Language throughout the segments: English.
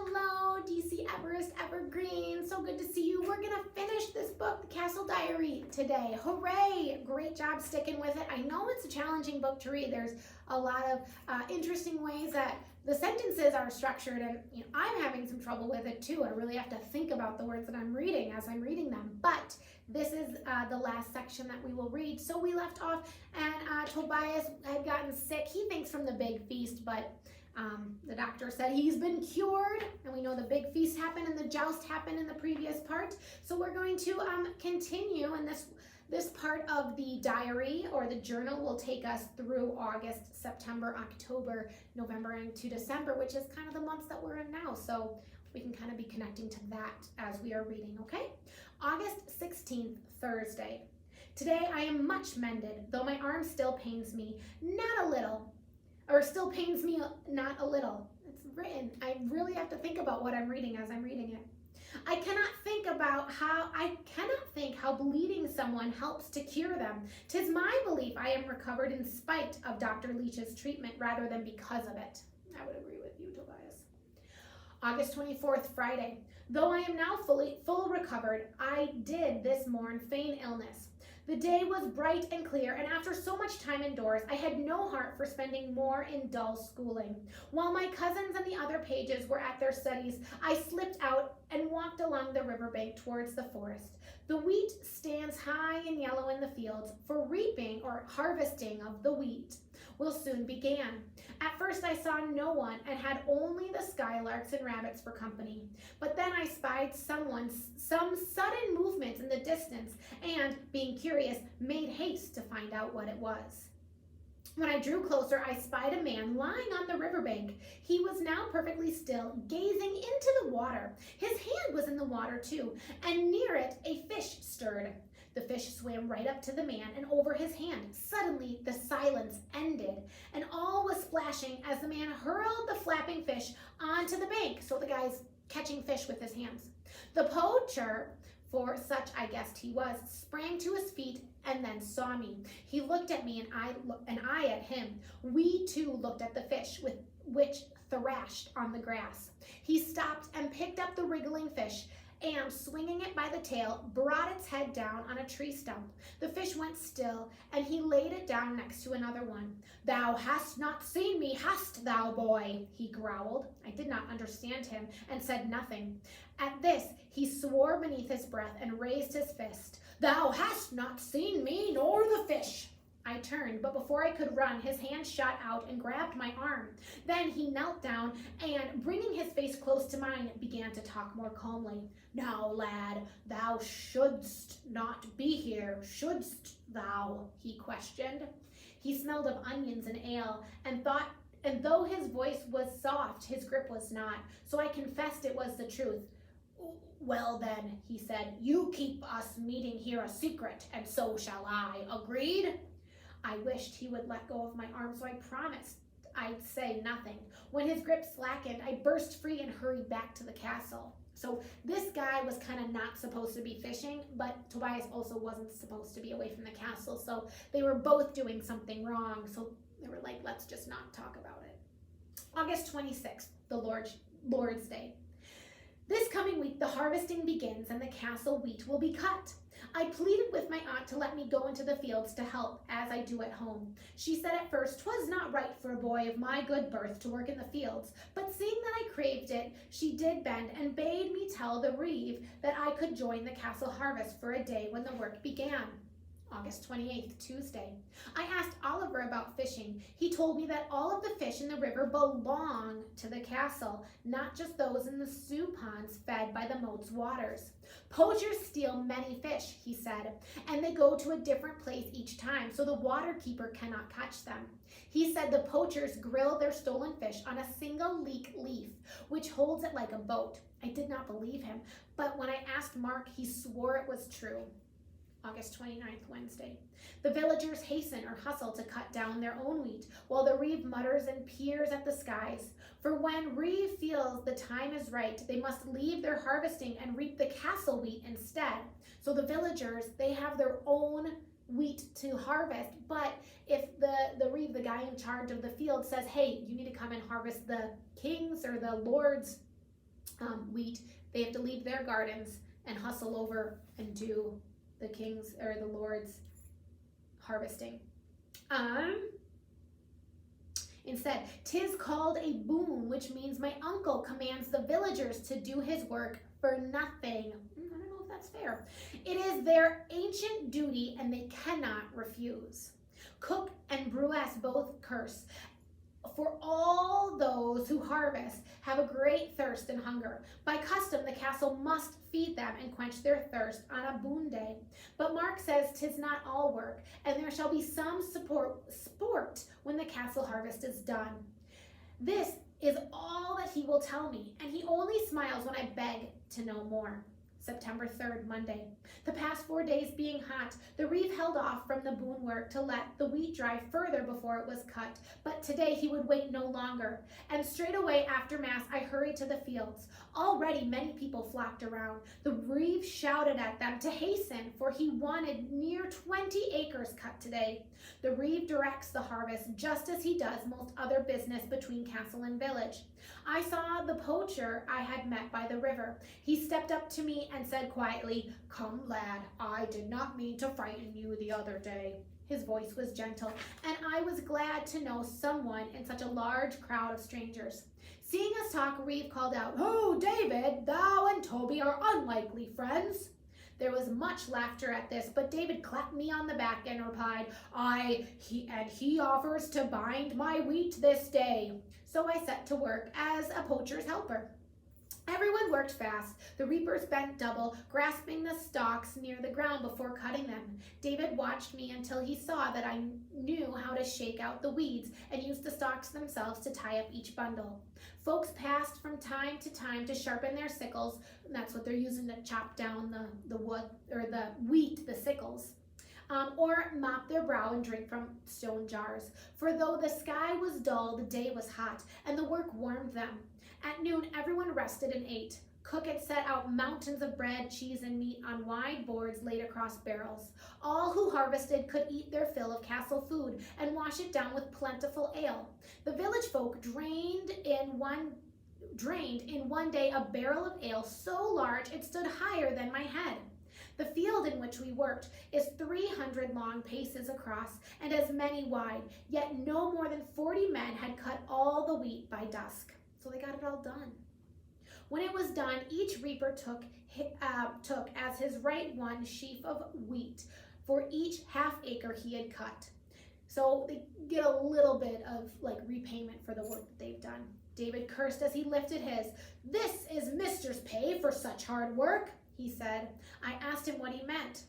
Hello, DC Everest Evergreen. So good to see you. We're going to finish this book, The Castle Diary, today. Hooray! Great job sticking with it. I know it's a challenging book to read. There's a lot of interesting ways that the sentences are structured, and I'm having some trouble with it too. I really have to think about the words that I'm reading as I'm reading them. But this is the last section that we will read. So we left off, and Tobias had gotten sick. He thinks from the big feast, but the doctor said he's been cured, and we know the big feast happened and the joust happened in the previous part. So we're going to continue, and this part of the diary or the journal will take us through August, September, October, November, and to December, which is kind of the months that we're in now. So we can kind of be connecting to that as we are reading, okay? August 16th, Thursday. Today I am much mended, though my arm still pains me, not a little. Or still pains me not a little. It's written. I really have to think about what I'm reading as I'm reading it. I cannot think how bleeding someone helps to cure them. 'Tis my belief I am recovered in spite of Dr. Leach's treatment rather than because of it. I would agree with you, Tobias. August 24th, Friday. Though I am now full recovered, I did this morn feign illness. The day was bright and clear, and after so much time indoors, I had no heart for spending more in dull schooling. While my cousins and the other pages were at their studies, I slipped out and walked along the riverbank towards the forest. The wheat stands high and yellow in the fields, for reaping or harvesting of the wheat will soon begin. At first I saw no one and had only the skylarks and rabbits for company. But then I spied some sudden movement in the distance and, being curious, made haste to find out what it was. When I drew closer, I spied a man lying on the riverbank. He was now perfectly still, gazing into the water. His hand was in the water too, and near it a fish stirred. The fish swam right up to the man and over his hand. Suddenly, the silence ended, and all was splashing as the man hurled the flapping fish onto the bank. So the guy's catching fish with his hands. The poacher, for such I guessed he was, sprang to his feet and then saw me. He looked at me and I at him. We too looked at the fish, which thrashed on the grass. He stopped and picked up the wriggling fish, and swinging it by the tail, brought its head down on a tree stump. The fish went still, and he laid it down next to another one. "Thou hast not seen me, hast thou, boy?" he growled. I did not understand him, and said nothing. At this, he swore beneath his breath and raised his fist. "Thou hast not seen me, nor the fish." I turned, but before I could run, his hand shot out and grabbed my arm. Then he knelt down and, bringing his face close to mine, began to talk more calmly. "Now, lad, thou shouldst not be here, shouldst thou?" he questioned. He smelled of onions and ale, and though his voice was soft, his grip was not, so I confessed it was the truth. "Well then," he said, "you keep us meeting here a secret, and so shall I. Agreed?" I wished he would let go of my arm, so I promised I'd say nothing. When his grip slackened, I burst free and hurried back to the castle. So this guy was kind of not supposed to be fishing, but Tobias also wasn't supposed to be away from the castle, so they were both doing something wrong, so they were like, let's just not talk about it. August 26th, the Lord's Day. This coming week, the harvesting begins and the castle wheat will be cut. I pleaded with my aunt to let me go into the fields to help, as I do at home. She said at first 'twas not right for a boy of my good birth to work in the fields, but seeing that I craved it, she did bend and bade me tell the reeve that I could join the castle harvest for a day when the work began. August 28th, Tuesday. I asked Oliver about fishing. He told me that all of the fish in the river belong to the castle, not just those in the stew ponds fed by the moat's waters. Poachers steal many fish, he said, and they go to a different place each time, so the water keeper cannot catch them. He said the poachers grill their stolen fish on a single leek leaf, which holds it like a boat. I did not believe him, but when I asked Mark, he swore it was true. August 29th, Wednesday. The villagers hasten or hustle to cut down their own wheat, while the reeve mutters and peers at the skies. For when reeve feels the time is right, they must leave their harvesting and reap the castle wheat instead. So the villagers, they have their own wheat to harvest, but if the reeve, the guy in charge of the field, says, hey, you need to come and harvest the king's or the lord's wheat, they have to leave their gardens and hustle over and do the king's or the Lord's harvesting. Instead, 'tis called a boon, which means my uncle commands the villagers to do his work for nothing. I don't know if that's fair. It is their ancient duty and they cannot refuse. Cook and Brewess both curse, for all those who harvest have a great thirst and hunger. By custom, the castle must feed them and quench their thirst on a boon day. But Mark says 'tis not all work, and there shall be some sport when the castle harvest is done. This is all that he will tell me, and he only smiles when I beg to know more. September 3rd, Monday. The past 4 days being hot, the reeve held off from the boon work to let the wheat dry further before it was cut, but today he would wait no longer. And straight away after Mass, I hurried to the fields. Already many people flocked around. The reeve shouted at them to hasten, for he wanted near 20 acres cut today. The reeve directs the harvest just as he does most other business between castle and village. I saw the poacher I had met by the river. He stepped up to me and said quietly, "Come, lad, I did not mean to frighten you the other day." His voice was gentle, and I was glad to know someone in such a large crowd of strangers. Seeing us talk, Reeve called out, "Oh, David, thou and Toby are unlikely friends." There was much laughter at this, but David clapped me on the back and replied, he offers to bind my wheat this day. So I set to work as a poacher's helper. Everyone worked fast. The reapers bent double, grasping the stalks near the ground before cutting them. David watched me until he saw that I knew how to shake out the weeds and used the stalks themselves to tie up each bundle. Folks passed from time to time to sharpen their sickles, and that's what they're using to chop down the wood, or the wheat, the sickles. Or mop their brow and drink from stone jars. For though the sky was dull, the day was hot, and the work warmed them. At noon, everyone rested and ate. Cook had set out mountains of bread, cheese, and meat on wide boards laid across barrels. All who harvested could eat their fill of castle food and wash it down with plentiful ale. The village folk drained in one day a barrel of ale so large it stood higher than my head. The field in which we worked is 300 long paces across and as many wide, yet no more than 40 men had cut all the wheat by dusk. So they got it all done. When it was done, each reaper took as his right one sheaf of wheat for each half acre he had cut. So they get a little bit of repayment for the work that they've done. David cursed as he lifted his. "This is Mister's pay for such hard work," he said. I asked him what he meant.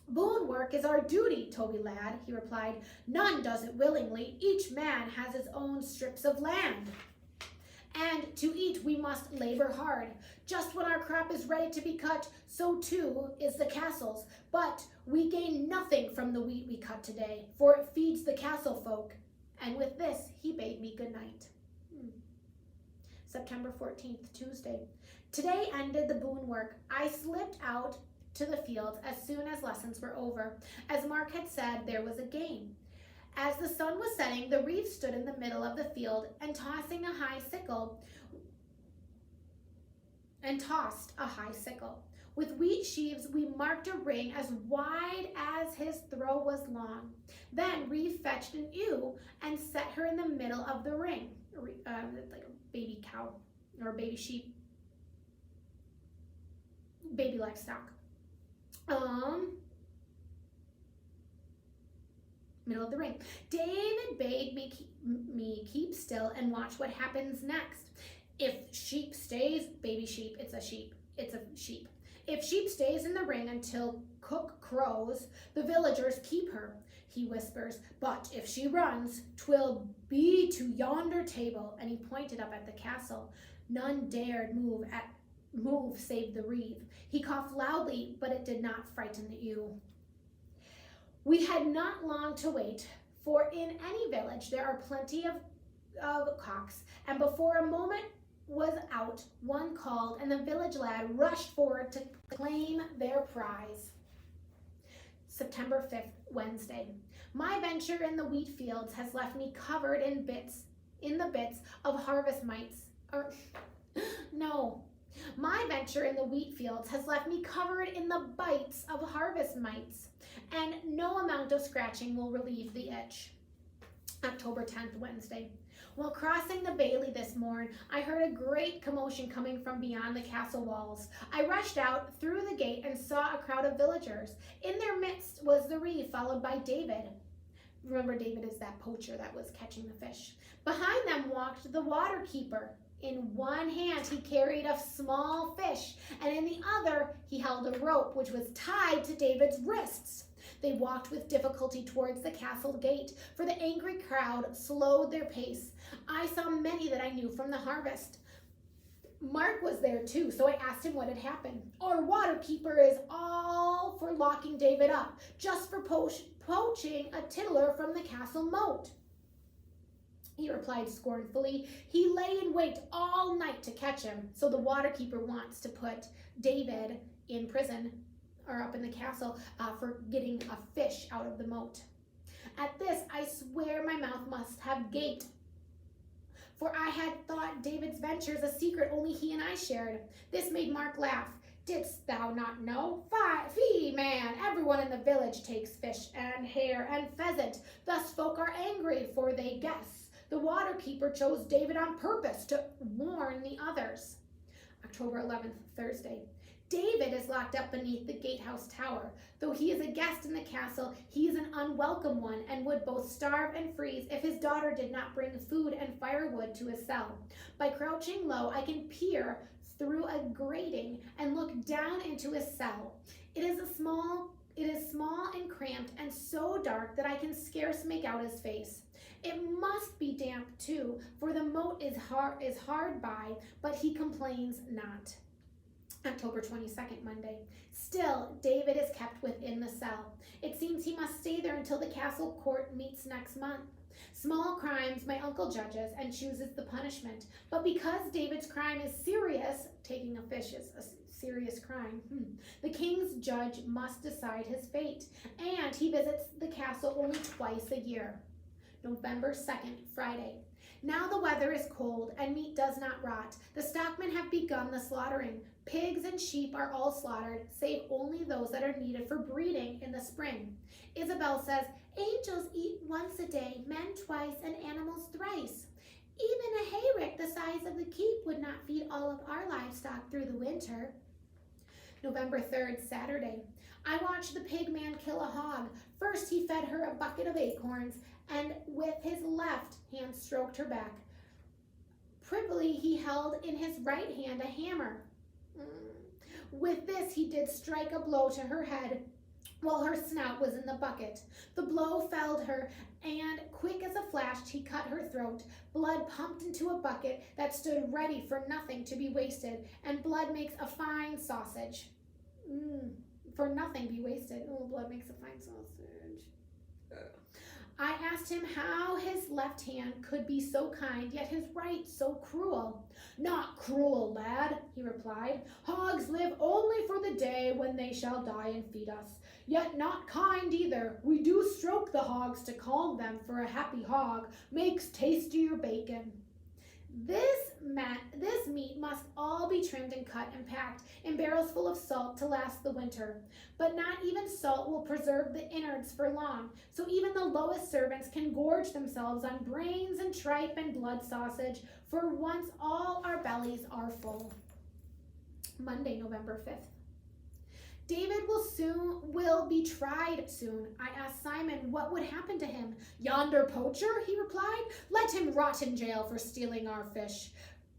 "Boon work is our duty, Toby lad," he replied. "None does it willingly. Each man has his own strips of land. And to eat we must labor hard. Just when our crop is ready to be cut, so too is the castle's. But we gain nothing from the wheat we cut today, for it feeds the castle folk." And with this, he bade me good night. September 14th, Tuesday. Today ended the boon work. I slipped out to the fields as soon as lessons were over. As Mark had said, there was a game. As the sun was setting, the reeve stood in the middle of the field and tossed a high sickle. With wheat sheaves, we marked a ring as wide as his throw was long. Then Reeve fetched an ewe and set her in the middle of the ring, like a baby cow or a baby sheep, baby livestock. Middle of the ring. David bade me keep still and watch what happens next. If sheep stays, baby sheep, it's a sheep. If sheep stays in the ring until cook crows, the villagers keep her, he whispers. But if she runs, 'twill be to yonder table, and he pointed up at the castle. None dared move save the reeve. He coughed loudly, but it did not frighten the ewe. We had not long to wait, for in any village there are plenty of cocks, and before a moment was out, one called, and the village lad rushed forward to claim their prize. September 5th, Wednesday. My venture in the wheat fields has left me covered in the bits of harvest mites, No. My venture in the wheat fields has left me covered in the bites of harvest mites, and no amount of scratching will relieve the itch. October 10th, Wednesday. While crossing the Bailey this morn, I heard a great commotion coming from beyond the castle walls. I rushed out through the gate and saw a crowd of villagers. In their midst was the reeve, followed by David. Remember, David is that poacher that was catching the fish. Behind them walked the water keeper. In one hand he carried a small fish, and in the other he held a rope which was tied to David's wrists. They walked with difficulty towards the castle gate, for the angry crowd slowed their pace. I saw many that I knew from the harvest. Mark was there too, so I asked him what had happened. Our water keeper is all for locking David up, just for poaching a tiddler from the castle moat. He replied scornfully. He lay in wait all night to catch him, so the water keeper wants to put David in prison, or up in the castle, for getting a fish out of the moat. At this, I swear my mouth must have gaped, for I had thought David's ventures a secret only he and I shared. This made Mark laugh. Didst thou not know? Fie, man, everyone in the village takes fish and hare and pheasant. Thus folk are angry, for they guess the water keeper chose David on purpose to warn the others. October 11th, Thursday. David is locked up beneath the gatehouse tower. Though he is a guest in the castle, he is an unwelcome one and would both starve and freeze if his daughter did not bring food and firewood to his cell. By crouching low, I can peer through a grating and look down into his cell. It is small and cramped and so dark that I can scarce make out his face. It must be damp too, for the moat is hard by, but he complains not. October 22nd, Monday. Still, David is kept within the cell. It seems he must stay there until the castle court meets next month. Small crimes my uncle judges and chooses the punishment, but because David's crime is serious, taking a fish is a serious crime, the king's judge must decide his fate, and he visits the castle only twice a year. November 2nd, Friday. Now the weather is cold and meat does not rot. The stockmen have begun the slaughtering. Pigs and sheep are all slaughtered, save only those that are needed for breeding in the spring. Isabel says, angels eat once a day, men twice, and animals thrice. Even a hayrick the size of the keep would not feed all of our livestock through the winter. November 3rd, Saturday. I watched the pig man kill a hog. First he fed her a bucket of acorns, and with his left hand stroked her back. Privily he held in his right hand a hammer. With this he did strike a blow to her head, while her snout was in the bucket. The blow felled her, and quick as a flash he cut her throat. Blood pumped into a bucket that stood ready for nothing to be wasted, and blood makes a fine sausage. For nothing be wasted. Oh, blood makes a fine sausage. I asked him how his left hand could be so kind, yet his right so cruel. Not cruel, lad, he replied. Hogs live only for the day when they shall die and feed us. Yet not kind either. We do stroke the hogs to calm them, for a happy hog makes tastier bacon. This meat must all be trimmed and cut and packed in barrels full of salt to last the winter. But not even salt will preserve the innards for long, so even the lowest servants can gorge themselves on brains and tripe and blood sausage, for once all our bellies are full. Monday, November 5th. David will be tried soon. I asked Simon what would happen to him. Yonder poacher, he replied. Let him rot in jail for stealing our fish.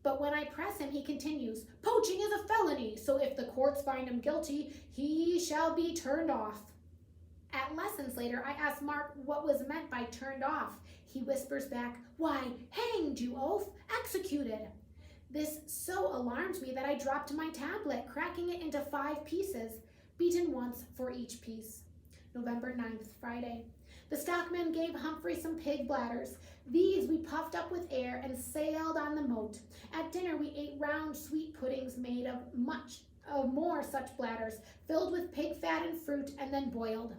But when I press him, he continues, poaching is a felony, so if the courts find him guilty, he shall be turned off. At lessons later, I asked Mark what was meant by turned off. He whispers back, why, hanged, you oaf, executed. This so alarmed me that I dropped my tablet, cracking it into 5 pieces, beaten once for each piece. November 9th, Friday. The stockman gave Humphrey some pig bladders. These we puffed up with air and sailed on the moat. At dinner we ate round sweet puddings made of more such bladders, filled with pig fat and fruit, and then boiled.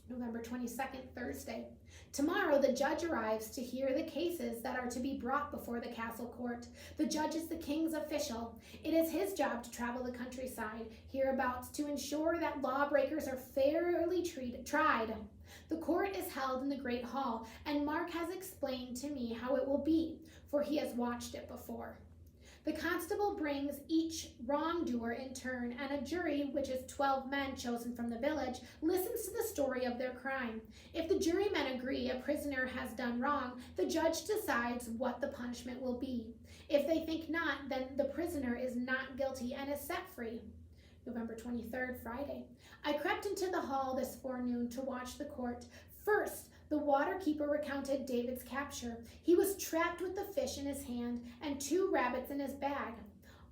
November 22nd, Thursday. Tomorrow the judge arrives to hear the cases that are to be brought before the castle court. The judge is the king's official. It is his job to travel the countryside, hereabouts, to ensure that lawbreakers are fairly tried. The court is held in the great hall, and Mark has explained to me how it will be, for he has watched it before. The constable brings each wrongdoer in turn, and a jury, which is 12 men chosen from the village, listens to the story of their crime. If the jurymen agree a prisoner has done wrong, the judge decides what the punishment will be. If they think not, then the prisoner is not guilty and is set free. November 23rd, Friday. I crept into the hall this forenoon to watch the court. First, the waterkeeper recounted David's capture. He was trapped with the fish in his hand and 2 rabbits in his bag.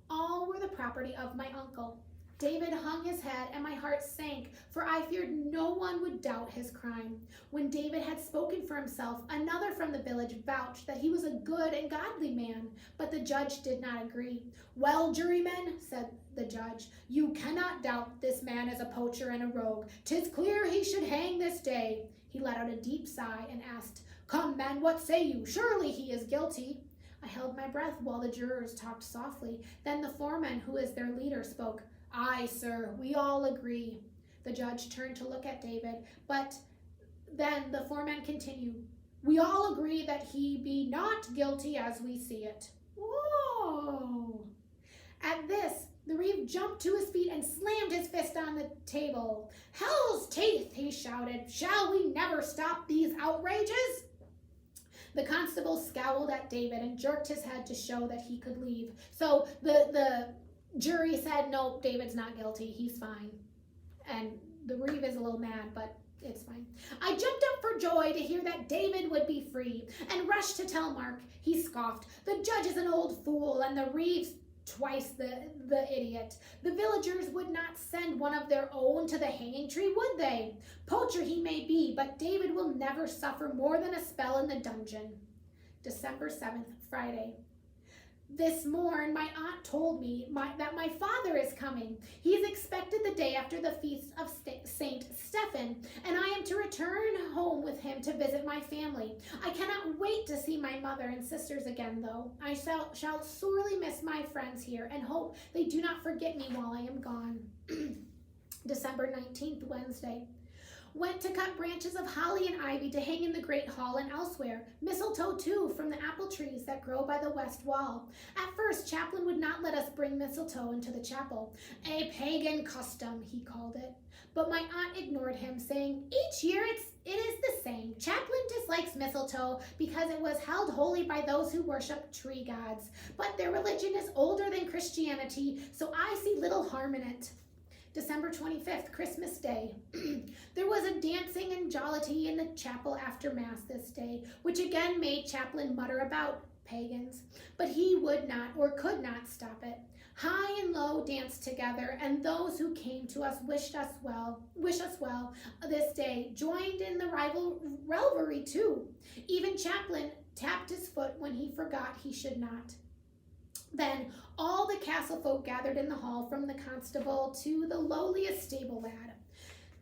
All were the property of my uncle. David hung his head, and my heart sank, for I feared no one would doubt his crime. When David had spoken for himself, another from the village vouched that he was a good and godly man, but the judge did not agree. "Well, jurymen," said the judge, "you cannot doubt this man is a poacher and a rogue. 'Tis clear he should hang this day." He let out a deep sigh and asked, "Come, men, what say you? Surely he is guilty." I held my breath while the jurors talked softly. Then the foreman, who is their leader, spoke. "Aye, sir, we all agree." The judge turned to look at David, but then the foreman continued, "We all agree that he be not guilty as we see it." Whoa! At this, the reeve jumped to his feet and slammed his fist on the table. "Hell's teeth," he shouted. "Shall we never stop these outrages?" The constable scowled at David and jerked his head to show that he could leave. So the jury said, "Nope, David's not guilty. He's fine." And the reeve is a little mad, but it's fine. I jumped up for joy to hear that David would be free and rushed to tell Mark. He scoffed. "The judge is an old fool, and the reeve's twice the idiot. The villagers would not send one of their own to the hanging tree, would they? Poacher he may be, but David will never suffer more than a spell in the dungeon." December 7th, Friday. This morn, my aunt told me that my father is coming. He is expected the day after the feast of Saint Stephen, and I am to return home with him to visit my family. I cannot wait to see my mother and sisters again, though. I shall sorely miss my friends here and hope they do not forget me while I am gone. December 19th, Wednesday. Went to cut branches of holly and ivy to hang in the great hall and elsewhere. Mistletoe, too, from the apple trees that grow by the west wall. At first, Chaplain would not let us bring mistletoe into the chapel. "A pagan custom," he called it. But my aunt ignored him, saying, "Each year it is the same. Chaplain dislikes mistletoe because it was held holy by those who worship tree gods. But their religion is older than Christianity, so I see little harm in it." December 25th, Christmas Day. There was a dancing and jollity in the chapel after Mass this day, which again made Chaplain mutter about pagans, but he would not or could not stop it. High and low danced together, and those who came to us wish us well this day, joined in the revelry too. Even Chaplain tapped his foot when he forgot he should not. Then all the castle folk gathered in the hall, from the constable to the lowliest stable lad.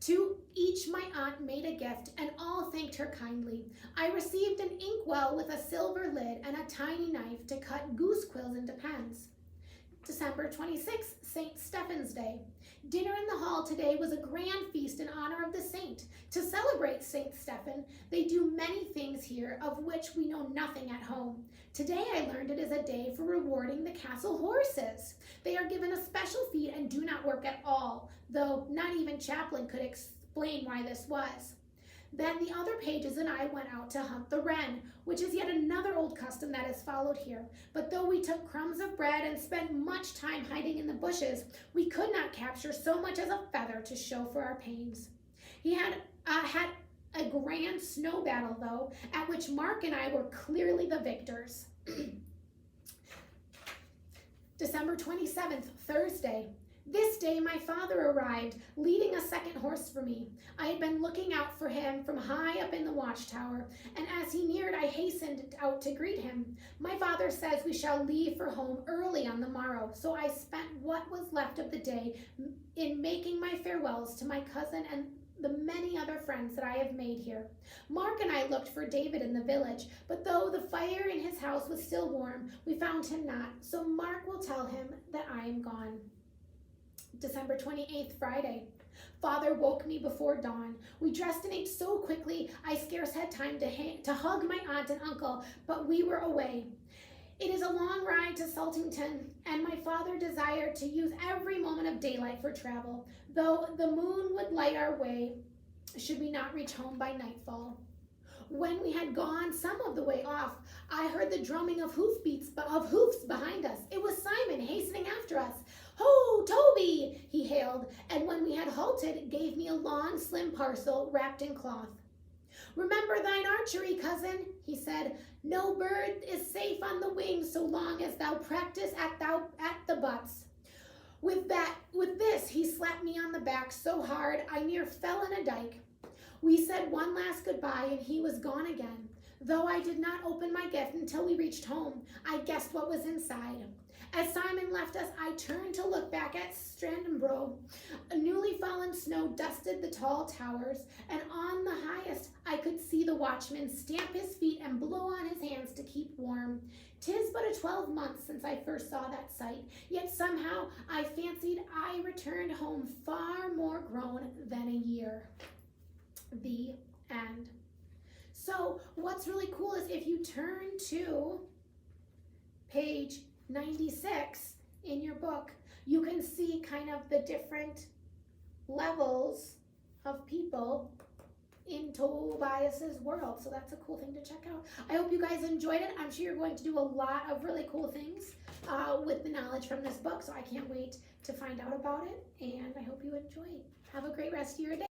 To each my aunt made a gift, and all thanked her kindly. I received an inkwell with a silver lid and a tiny knife to cut goose quills into pens. December 26th, St. Stephen's Day. Dinner in the hall today was a grand feast in honor of the saint. To celebrate St. Stephen, they do many things here of which we know nothing at home. Today I learned it is a day for rewarding the castle horses. They are given a special feed and do not work at all, though not even Chaplain could explain why this was. Then the other pages and I went out to hunt the wren, which is yet another old custom that is followed here. But though we took crumbs of bread and spent much time hiding in the bushes, we could not capture so much as a feather to show for our pains. He had a grand snow battle, though, at which Mark and I were clearly the victors. December 27th, Thursday. This day my father arrived, leading a second horse for me. I had been looking out for him from high up in the watchtower, and as he neared, I hastened out to greet him. My father says we shall leave for home early on the morrow, so I spent what was left of the day in making my farewells to my cousin and the many other friends that I have made here. Mark and I looked for David in the village, but though the fire in his house was still warm, we found him not. So Mark will tell him that I am gone. December 28th, Friday. Father woke me before dawn. We dressed and ate so quickly I scarce had time to hug my aunt and uncle, but we were away. It is a long ride to Saltington, and my father desired to use every moment of daylight for travel, though the moon would light our way should we not reach home by nightfall. When we had gone some of the way off, I heard the drumming of hoofs behind us. It was Simon hastening after us. "Ho, Toby!" he hailed, and when we had halted, gave me a long, slim parcel wrapped in cloth. "Remember thine archery, cousin," he said. "No bird is safe on the wing so long as thou practice at the butts." With this, he slapped me on the back so hard I near fell in a dike. We said one last goodbye, and he was gone again. Though I did not open my gift until we reached home, I guessed what was inside. As Simon left us, I turned to look back at Strandenborough. A newly fallen snow dusted the tall towers, and on the highest I could see the watchman stamp his feet and blow on his hands to keep warm. 'Tis but a 12 months since I first saw that sight, yet somehow I fancied I returned home far more grown than a year. The end. So what's really cool is if you turn to page 96 in your book, you can see kind of the different levels of people in Tobias's world. So that's a cool thing to check out. I hope you guys enjoyed it. I'm sure you're going to do a lot of really cool things with the knowledge from this book. So I can't wait to find out about it. And I hope you enjoy. Have a great rest of your day.